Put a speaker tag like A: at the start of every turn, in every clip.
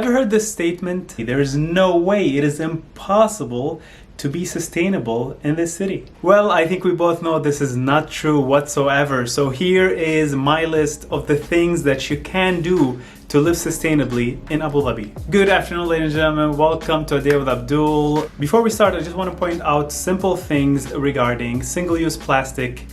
A: Ever heard this statement? There is no way, it is impossible to be sustainable in this city. Well, I think we both know this is not true whatsoever. So here is my list of the things that you can do to live sustainably in Abu Dhabi. Good afternoon, ladies and gentlemen. Welcome to A Day with Abdul. Before we start, I just want to point out simple things regarding single-use plastic.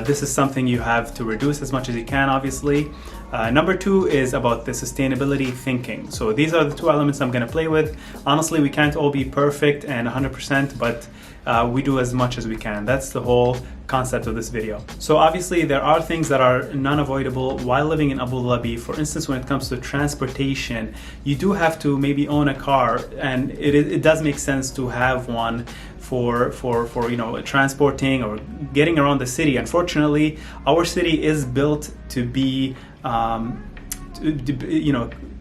A: This is something you have to reduce as much as you can, obviously. Number two is about the sustainability thinking. So these are the two elements I'm going to play with. Honestly, we can't all be perfect and 100%, but we do as much as we can. That's the whole concept of this video. So obviously there are things that are non-avoidable while living in Abu Dhabi. For instance, when it comes to transportation, you do have to maybe own a car, and it does make sense to have one for transporting or getting around the city. Unfortunately, our city is built to be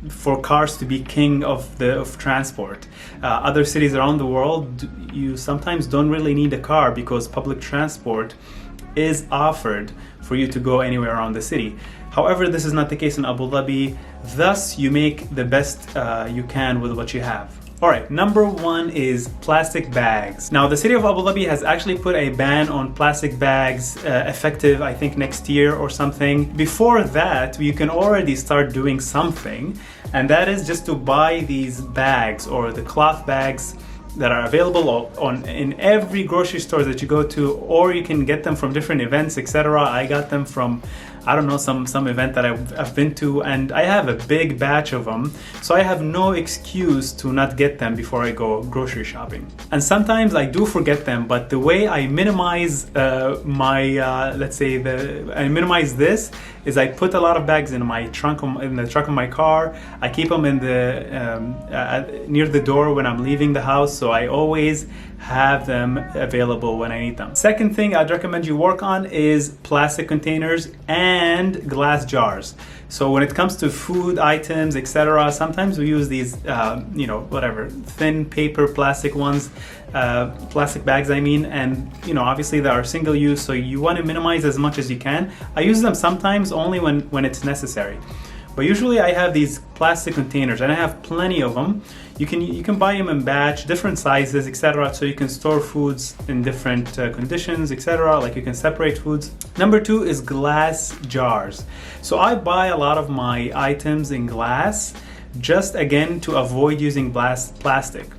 A: for cars to be king of transport. Other cities around the world, you sometimes don't really need a car because public transport is offered for you to go anywhere around the city. However, this is not the case in Abu Dhabi. Thus, you make the best you can with what you have. Alright, number one is plastic bags. Now, the city of Abu Dhabi has actually put a ban on plastic bags effective, I think, next year or something. Before that, you can already start doing something, and that is just to buy these bags or the cloth bags that are available in every grocery store that you go to, or you can get them from different events, etc. I got them from, I don't know, some event that I've been to, and I have a big batch of them, so I have no excuse to not get them before I go grocery shopping. And sometimes I do forget them, but the way I minimize I minimize this is I put a lot of bags in my trunk, in the trunk of my car. I keep them in the near the door when I'm leaving the house, so I always have them available when I need them. Second thing I'd recommend you work on is plastic containers and glass jars. So when it comes to food items, etc., sometimes we use these, thin paper plastic ones, plastic bags, I mean, and obviously they are single use, so you want to minimize as much as you can. I use them sometimes only when it's necessary. But usually I have these plastic containers, and I have plenty of them. You can buy them in batch, different sizes, etc. So you can store foods in different conditions, etc. Like you can separate foods. Number two is glass jars. So I buy a lot of my items in glass, just again to avoid using plastic.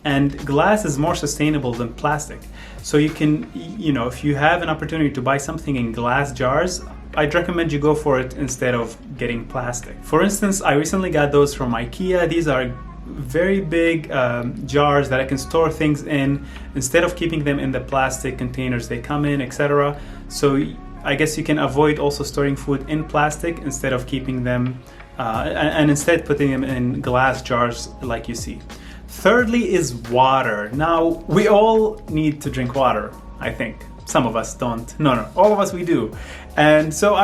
A: And glass is more sustainable than plastic. So you can, if you have an opportunity to buy something in glass jars, I'd recommend you go for it instead of getting plastic. For instance, I recently got those from IKEA. These are very big jars that I can store things in instead of keeping them in the plastic containers they come in, etc. So I guess you can avoid also storing food in plastic instead of keeping them and instead putting them in glass jars like you see. Thirdly is water. Now, we all need to drink water, I think. Some of us don't. No, all of us we do. And so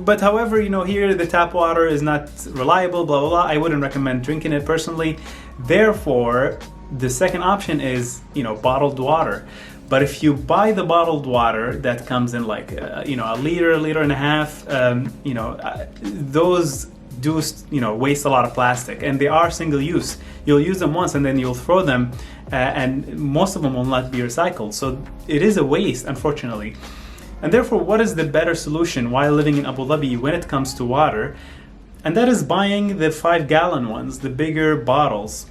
A: but however, here the tap water is not reliable, blah, blah, blah. I wouldn't recommend drinking it personally. Therefore, the second option is, bottled water. But if you buy the bottled water that comes in like, a liter and a half, those do waste a lot of plastic, and they are single use. You'll use them once and then you'll throw them, and most of them will not be recycled. So it is a waste, unfortunately. And therefore, what is the better solution while living in Abu Dhabi when it comes to water? And that is buying the 5-gallon ones, the bigger bottles.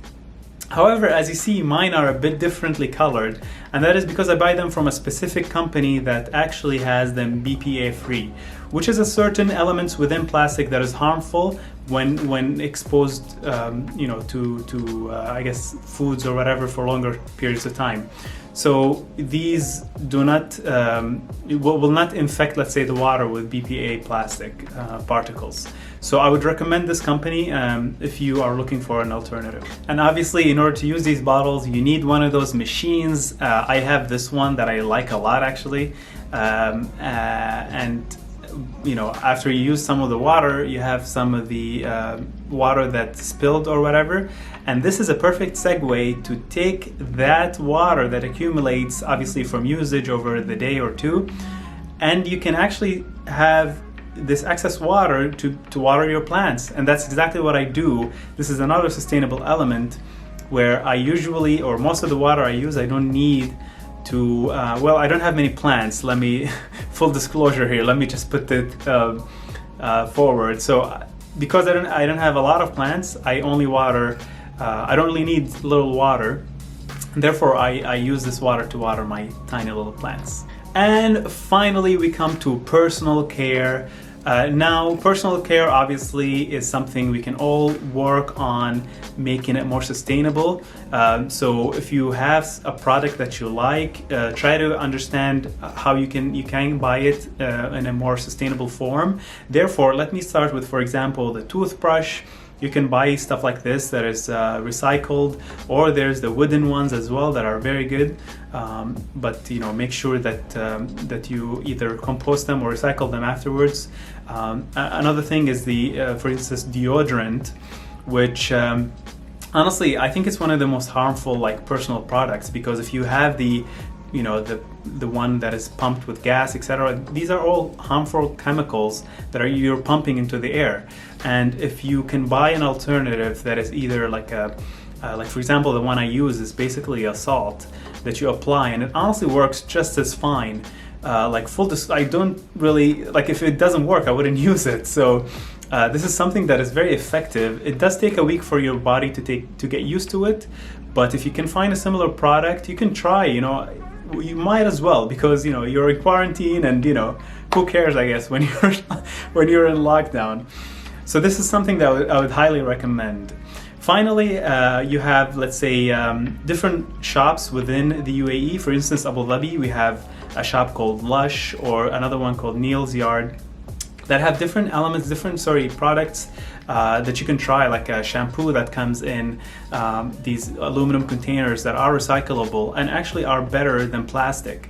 A: However, as you see, mine are a bit differently colored, and that is because I buy them from a specific company that actually has them BPA free, which is a certain elements within plastic that is harmful when exposed, to I guess foods or whatever for longer periods of time. So these do not will not infect, let's say, the water with BPA plastic particles. So I would recommend this company if you are looking for an alternative. And obviously, in order to use these bottles, you need one of those machines. I have this one that I like a lot, actually, and after you use some of the water, you have some of the water that spilled or whatever, and this is a perfect segue to take that water that accumulates obviously from usage over the day or two, and you can actually have this excess water to water your plants, and that's exactly what I do. This is another sustainable element where I usually, or most of the water I use, I don't need to, well, I don't have many plants. Let me, full disclosure here, let me just put it forward. So because I don't have a lot of plants, I only water, I don't really need little water. Therefore, I use this water to water my tiny little plants. And finally, we come to personal care. Now, personal care obviously is something we can all work on making it more sustainable. So if you have a product that you like, try to understand how you can buy it in a more sustainable form. Therefore, let me start with, for example, the toothbrush. You can buy stuff like this that is recycled, or there's the wooden ones as well that are very good. But make sure that you either compost them or recycle them afterwards. Another thing is the, for instance, deodorant, which honestly I think it's one of the most harmful like personal products, because if you have the one that is pumped with gas, etc. These are all harmful chemicals that you're pumping into the air. And if you can buy an alternative that is either like for example, the one I use is basically a salt that you apply, and it honestly works just as fine. I don't really like, if it doesn't work, I wouldn't use it. So this is something that is very effective. It does take a week for your body to get used to it, but if you can find a similar product, you can try. You might as well, because you're in quarantine, and who cares, I guess, when you're in lockdown. So this is something that I would highly recommend. Finally, you have, let's say, different shops within the UAE. For instance, Abu Dhabi, we have a shop called Lush, or another one called Neil's Yard, that have different elements, products that you can try, like a shampoo that comes in these aluminum containers that are recyclable and actually are better than plastic.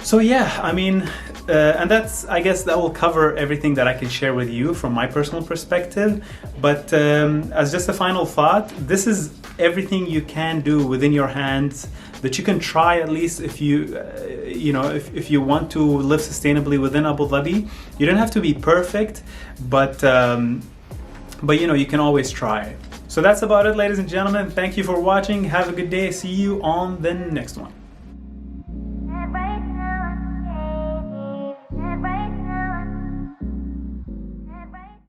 A: So yeah, I mean, and I guess that will cover everything that I can share with you from my personal perspective. But as just a final thought, this is everything you can do within your hands that you can try, at least if you if you want to live sustainably within Abu Dhabi. You don't have to be perfect, but you can always try. So that's about it, ladies and gentlemen. Thank you for watching. Have a good day. See you on the next one.